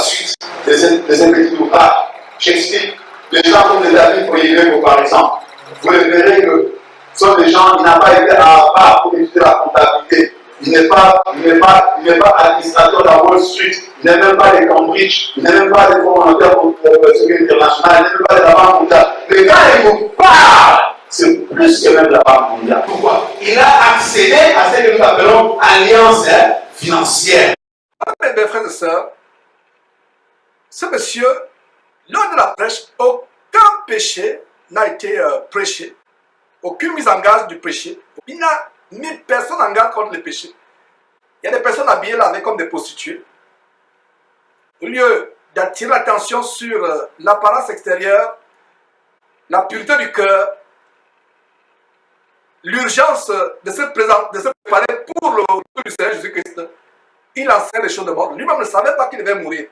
suite des Écritures. J'explique. Les gens comme les David Oyedepo, par exemple, vous verrez que ce sont des gens qui n'ont pas été à Harvard pour étudier la comptabilité. Il n'est pas administrateur de la Wall Street, il n'est même pas de Cambridge, il n'est même pas de Fonds monétaire international, il n'est même pas de la Banque mondiale. Mais quand il vous parle, c'est plus que même la Banque mondiale. Pourquoi? Il a accédé à ce que nous appelons alliance financière. Mes frères et sœurs, ce monsieur, lors de la prêche, aucun péché n'a été prêché, aucune mise en garde du péché. Il n'a mis personne en garde contre le péché. Il y a des personnes habillées là avec comme des prostituées. Au lieu d'attirer l'attention sur l'apparence extérieure, la pureté du cœur, l'urgence de se préparer pour le retour du Seigneur Jésus-Christ, il enseigne les choses de mort. Lui-même ne savait pas qu'il devait mourir.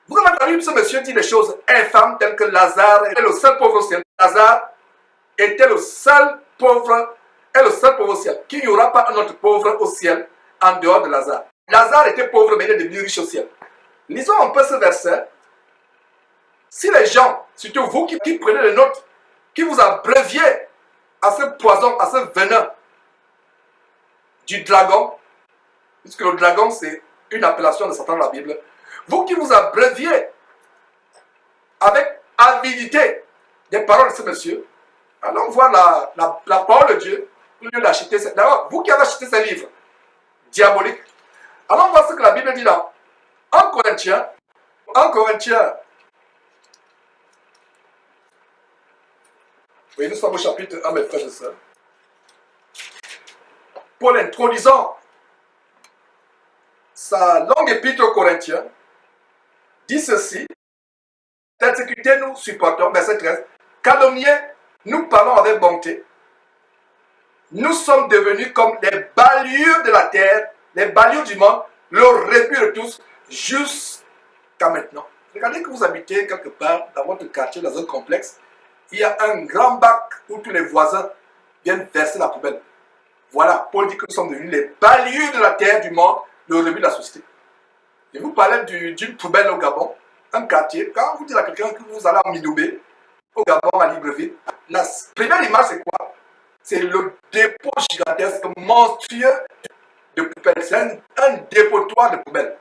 Vous avez entendu ce monsieur dire des choses infâmes telles que Lazare est le seul pauvre au ciel. Lazare était le seul pauvre au ciel. Qu'il n'y aura pas un autre pauvre au ciel en dehors de Lazare. Lazare était pauvre mais il est devenu riche au ciel. Lisons un peu ce verset. Si les gens, surtout vous qui prenez les notes, qui vous abreuviez à ce poison, à ce venin du dragon, puisque le dragon c'est une appellation de Satan dans la Bible, vous qui vous abreuviez avec avidité des paroles de ce monsieur, allons voir la parole de Dieu au lieu d'acheter. D'abord, vous qui avez acheté ces livres diaboliques, allons voir ce que la Bible dit là. En Corinthiens, oui, nous sommes au chapitre 1, mes frères et sœurs. Paul introduisant sa longue épître aux Corinthiens, dit ceci: persécutés, nous supportons, verset 13, calomniés, nous parlons avec bonté. Nous sommes devenus comme les balayures de la terre, les balayures du monde, le répit de tous, jusqu'à maintenant. Regardez que vous habitez quelque part dans votre quartier, dans un complexe, il y a un grand bac où tous les voisins viennent verser la poubelle. Voilà, Paul dit que nous sommes devenus les balayures de la terre, du monde, le rébut de la société. Je vous parlais d'une poubelle au Gabon, un quartier. Quand vous dites à quelqu'un que vous allez à Midoubé, au Gabon, à Libreville, la première image, c'est quoi? C'est le dépôt gigantesque, monstrueux de poubelles. C'est un dépotoir de poubelles.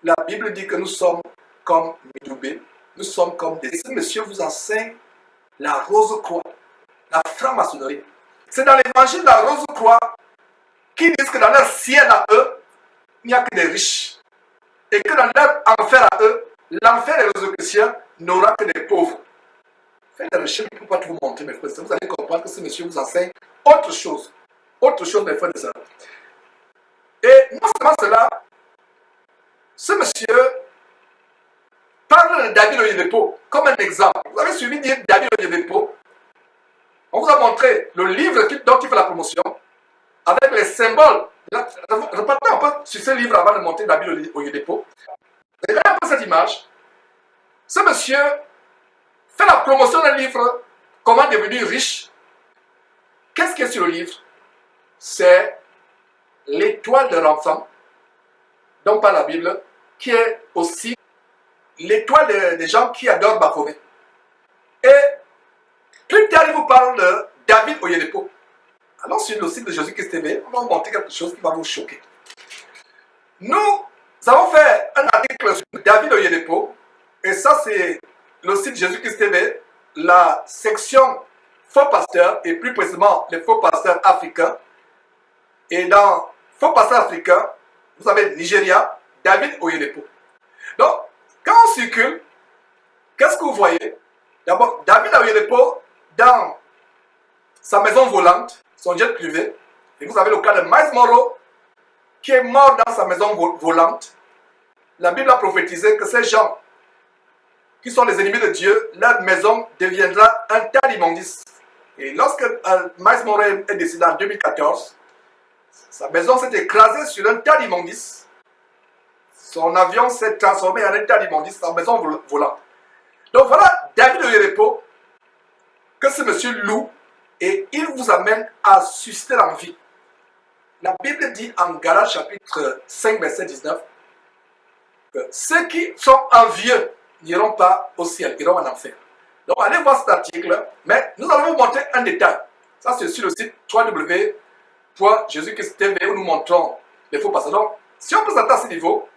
La Bible dit que nous sommes comme Midoubé, nous sommes comme des... Ce monsieur vous enseigne la rose-croix, la franc-maçonnerie. C'est dans l'évangile de la rose-croix qui disent que dans leur ciel à eux, il n'y a que des riches. Et que dans leur enfer à eux, l'enfer des résurrections n'aura que des pauvres. Faites des recherches, je ne peux pas tout vous montrer, mes frères et sœurs. Vous allez comprendre que ce monsieur vous enseigne autre chose. Autre chose, mes frères et sœurs. Et non seulement cela, ce monsieur parle de David Oyedepo comme un exemple. Vous avez suivi dire David Oyedepo. On vous a montré le livre dont il fait la promotion, avec les symboles. Repartez un peu sur ce livre avant de montrer David Oyedepo. Regardez un peu cette image. Ce monsieur fait la promotion d'un livre, Comment devenir riche. Qu'est-ce qu'il y a sur le livre? C'est l'étoile de l'enfant, dont parle la Bible, qui est aussi l'étoile des gens qui adorent Baphomet. Et plus tard, il vous parle de David Oyedepo. Allons sur le site de Jésus-Christ TV, on va vous montrer quelque chose qui va vous choquer. Nous avons fait un article sur David Oyedepo, et ça c'est le site Jésus-Christ TV, la section faux pasteurs, et plus précisément les faux pasteurs africains. Et dans Faux Passage africain, vous avez Nigeria, David Oyedepo. Donc, quand on circule, qu'est-ce que vous voyez? D'abord, David Oyedepo, dans sa maison volante, son jet privé, et vous avez le cas de Miles Monroe, qui est mort dans sa maison volante. La Bible a prophétisé que ces gens qui sont les ennemis de Dieu, leur maison deviendra un tas d'immondices. Et lorsque Miles Monroe est décédé en 2014, sa maison s'est écrasée sur un tas d'immondices. Son avion s'est transformé en un tas d'immondices, sa maison volante. Donc voilà David Oyedepo, que ce monsieur loue, et il vous amène à susciter l'envie. La Bible dit en Galates chapitre 5, verset 19, que ceux qui sont envieux n'iront pas au ciel, iront en enfer. Donc allez voir cet article, mais nous allons vous montrer un détail. Ça c'est sur le site www.jesuchrist.tv où nous montrons les faux passages. Donc si on peut s'attendre à ce niveau,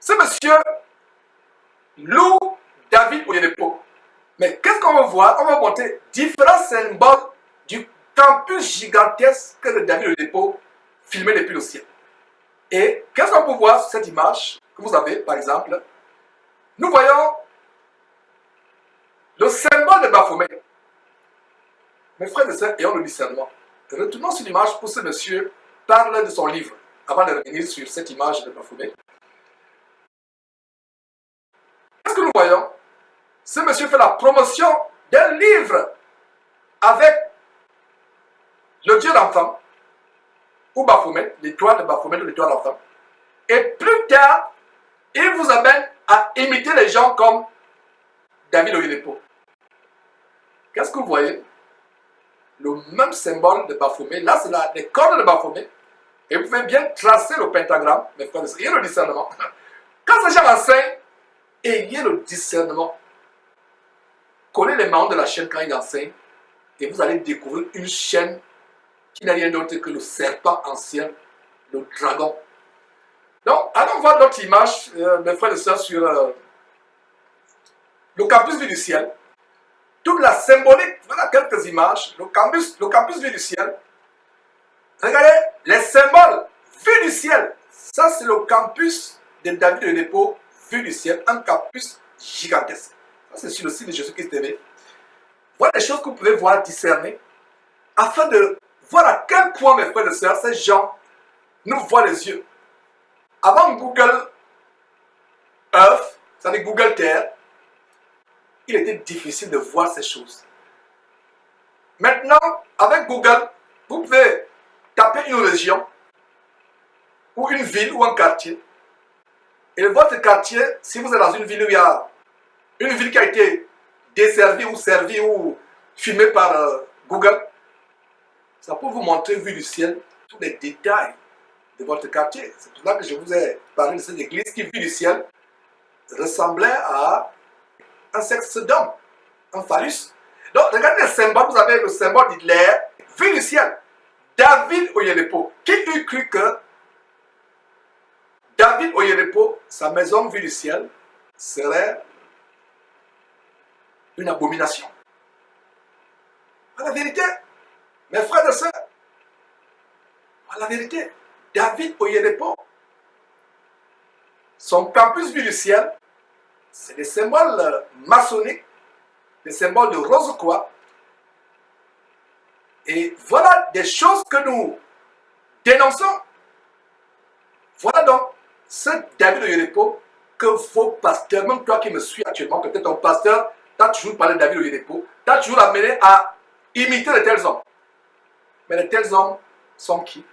ce monsieur loue David Oyedepo. Mais qu'est-ce qu'on va voir? On va montrer différents symboles du campus gigantesque de David Oyedepo filmé depuis le ciel. Et qu'est-ce qu'on peut voir sur cette image que vous avez, par exemple? Nous voyons le symbole de Baphomet. Mes frères et sœurs, ayons le discernement. Retournons sur l'image pour ce monsieur parle de son livre, avant de revenir sur cette image de Baphomet. Qu'est-ce que nous voyons? Ce monsieur fait la promotion d'un livre avec le Dieu d'enfant, ou Baphomet, l'étoile de Baphomet ou l'étoile d'enfant. Et plus tard, il vous amène à imiter les gens comme David Oyedepo. Qu'est-ce que vous voyez? Le même symbole de Baphomet. Là, c'est les cordes de Baphomet. Et vous pouvez bien tracer le pentagramme. Mais ayez le discernement. Quand ces gens enseignent, ayez le discernement. Connaissez les mains de la chaîne quand ils enseignent. Et vous allez découvrir une chaîne qui n'a rien d'autre que le serpent ancien, le dragon. Donc, allons voir notre image, mes frères et sœurs, sur le campus vu du ciel. Toute la symbolique, voilà quelques images. Le campus vu du ciel. Regardez les symboles vus du ciel. Ça, c'est le campus de David Oyedepo vu du ciel. Un campus gigantesque. Ça, c'est sur le site de Jésus-Christ TV. Voilà les choses que vous pouvez voir, discerner, afin de voir à quel point, mes frères et sœurs, ces gens nous voient les yeux. Avant Google Earth, c'est-à-dire Google Terre, il était difficile de voir ces choses. Maintenant, avec Google, vous pouvez taper une région, ou une ville, ou un quartier. Et votre quartier, si vous êtes dans une ville où il y a une ville qui a été desservie ou servie ou filmée par Google, ça peut vous montrer, vu du ciel, tous les détails de votre quartier. C'est pour ça que je vous ai parlé de cette église qui, vue du ciel, ressemblait à un sexe d'homme, un phallus. Donc, regardez les symboles. Vous avez le symbole d'Hitler, vu du ciel. David Oyedepo. Qui eût cru que David Oyedepo, sa maison vue du ciel, serait une abomination? À la vérité, mes frères et sœurs, à la vérité, David Oyedepo, son campus vu du ciel, c'est des symboles maçonniques, des symboles de Rose-Croix. Et voilà des choses que nous dénonçons. Voilà donc ce David Oyedepo que vos pasteurs, même toi qui me suis actuellement, peut-être ton pasteur, t'as toujours parlé de David Oyedepo, t'as toujours amené à imiter de tels hommes. Mais de tels hommes sont qui?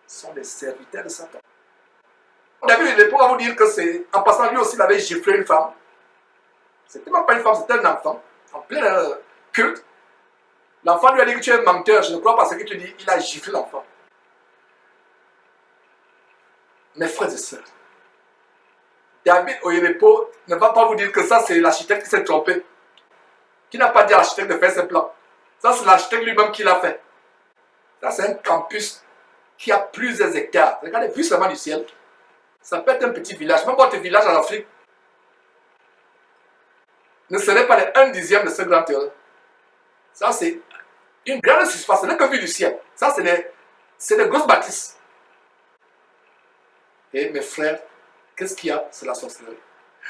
Sont des serviteurs de Satan. David Oyedepo va vous dire que c'est, en passant, lui aussi, il avait giflé une femme. C'était même pas une femme, c'était un enfant, en plein culte. L'enfant lui a dit que tu es un menteur, je ne crois pas ce que tu dis, il a giflé l'enfant. Mes frères et sœurs, David Oyedepo ne va pas vous dire que ça c'est l'architecte qui s'est trompé, qui n'a pas dit à l'architecte de faire ses plans. Ça c'est l'architecte lui-même qui l'a fait. Ça c'est un campus qui a plusieurs hectares. Regardez, vu seulement du ciel, ça peut être un petit village. Même votre village en Afrique ne serait pas les 1/10 de ce grand terrain. Ça c'est une grande surface, ce n'est que vu du ciel. Ça c'est C'est de grosses bâtisses. Et mes frères, qu'est-ce qu'il y a? C'est la sorcellerie.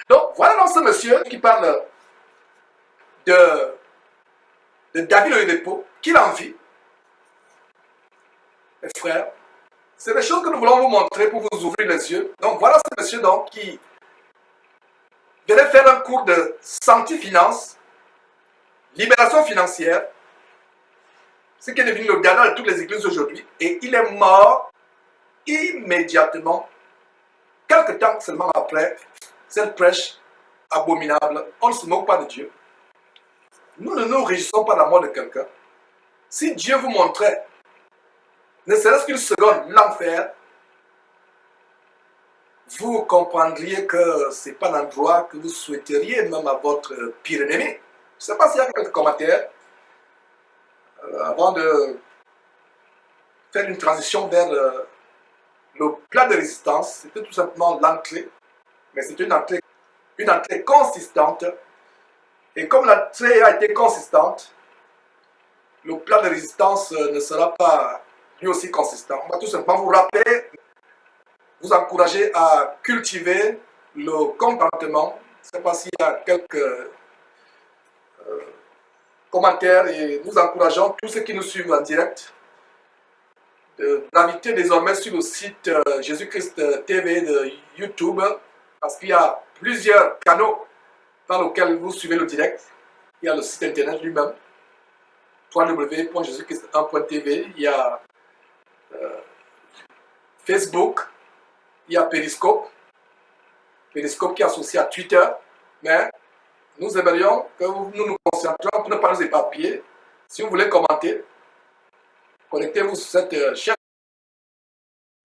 Donc, voilà donc ce monsieur qui parle de David Oyedepo, qu'il a envie. Mes frères, c'est des choses que nous voulons vous montrer pour vous ouvrir les yeux. Donc, voilà ce monsieur donc qui venait faire un cours de sancti-finance, libération financière, ce qui est devenu le gardien de toutes les églises aujourd'hui. Et il est mort immédiatement, quelque temps seulement après cette prêche abominable. On ne se moque pas de Dieu. Nous ne nous réjouissons pas de la mort de quelqu'un. Si Dieu vous montrait, ne serait-ce qu'une seconde, l'enfer, vous comprendriez que ce n'est pas l'endroit que vous souhaiteriez même à votre pire ennemi. Je ne sais pas s'il y a quelques commentaires avant de faire une transition vers le plat de résistance. C'était tout simplement l'entrée, mais c'était une entrée consistante. Et comme l'entrée a été consistante, le plat de résistance ne sera pas lui aussi consistant. On va tout simplement vous rappeler, vous encourager à cultiver le contentement. Je ne sais pas s'il y a quelques commentaires et nous encourageons tous ceux qui nous suivent en direct d'inviter désormais sur le site Jésus-Christ TV de YouTube, parce qu'il y a plusieurs canaux dans lesquels vous suivez le direct. Il y a le site internet lui-même, www.jésuschrist1.tv. Il y a Facebook, il y a Periscope qui est associé à Twitter, mais nous aimerions que nous nous concentrions pour ne pas nous éparpiller. Si vous voulez commenter, connectez-vous sur cette chaîne.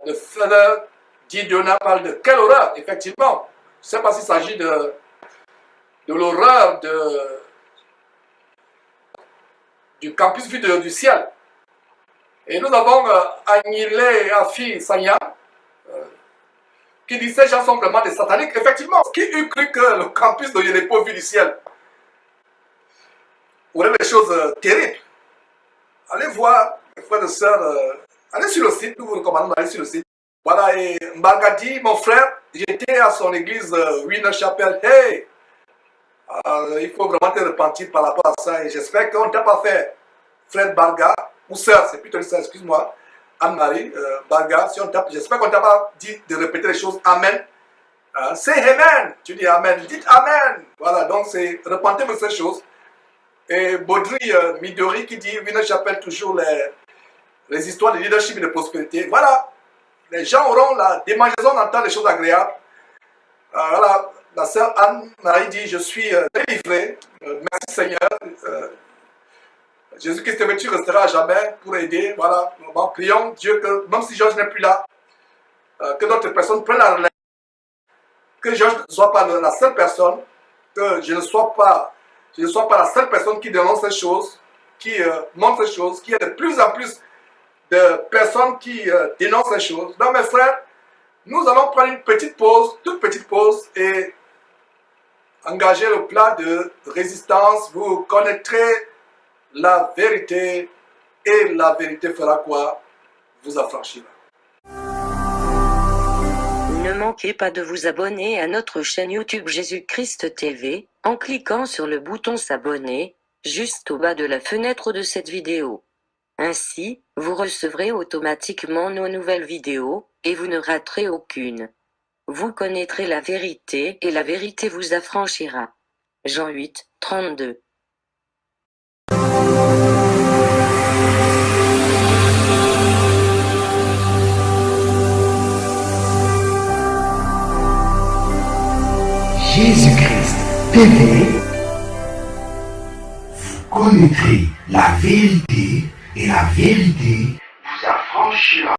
Le frère Didiona parle de quelle horreur, effectivement. Je ne sais pas s'il s'agit de l'horreur du campus vu du ciel. Et nous avons Agnile Afi Sanya qui dit ces gens sont vraiment des sataniques. Effectivement, qui eût cru que le campus de Oyedepo vu du ciel aurait des choses terribles. Allez voir, mes frères et sœurs, allez sur le site, nous vous recommandons d'aller sur le site. Voilà, et Mbargadi, mon frère, j'étais à son église Winner Chapel. Hey, il faut vraiment te repentir par rapport à ça. Et j'espère qu'on ne t'a pas fait, frère Barga, ou sœur, c'est plutôt une sœur, excuse-moi, Anne-Marie, Barga, si j'espère qu'on ne t'a pas dit de répéter les choses. Amen. C'est Amen. Tu dis Amen. Dites Amen. Voilà, donc c'est repentez-vous de ces choses. Et Baudry Midori qui dit Winner Chapel, toujours les histoires de leadership et de prospérité. Voilà, les gens auront la démangeaison d'entendre des choses agréables. Voilà, la sœur Anne-Marie dit je suis délivrée. Merci Seigneur. Jésus-Christ, tu resteras à jamais pour aider. Voilà, bon, prions Dieu que même si Georges n'est plus là, que d'autres personnes prennent la relève. Que Georges ne soit pas la seule personne, que je ne sois pas la seule personne qui dénonce ces choses, qui montre ces choses, qu'il y a de plus en plus de personnes qui dénoncent ces choses. Donc mes frères, nous allons prendre une petite pause, toute petite pause, et engager le plat de résistance. Vous connaîtrez la vérité, et la vérité fera quoi? Vous affranchira. Ne manquez pas de vous abonner à notre chaîne YouTube Jésus-Christ TV, en cliquant sur le bouton s'abonner, juste au bas de la fenêtre de cette vidéo. Ainsi, vous recevrez automatiquement nos nouvelles vidéos, et vous ne raterez aucune. Vous connaîtrez la vérité, et la vérité vous affranchira. Jean 8, 32. Jésus-Christ TV, vous connaîtrez la vérité et la vérité vous affranchira.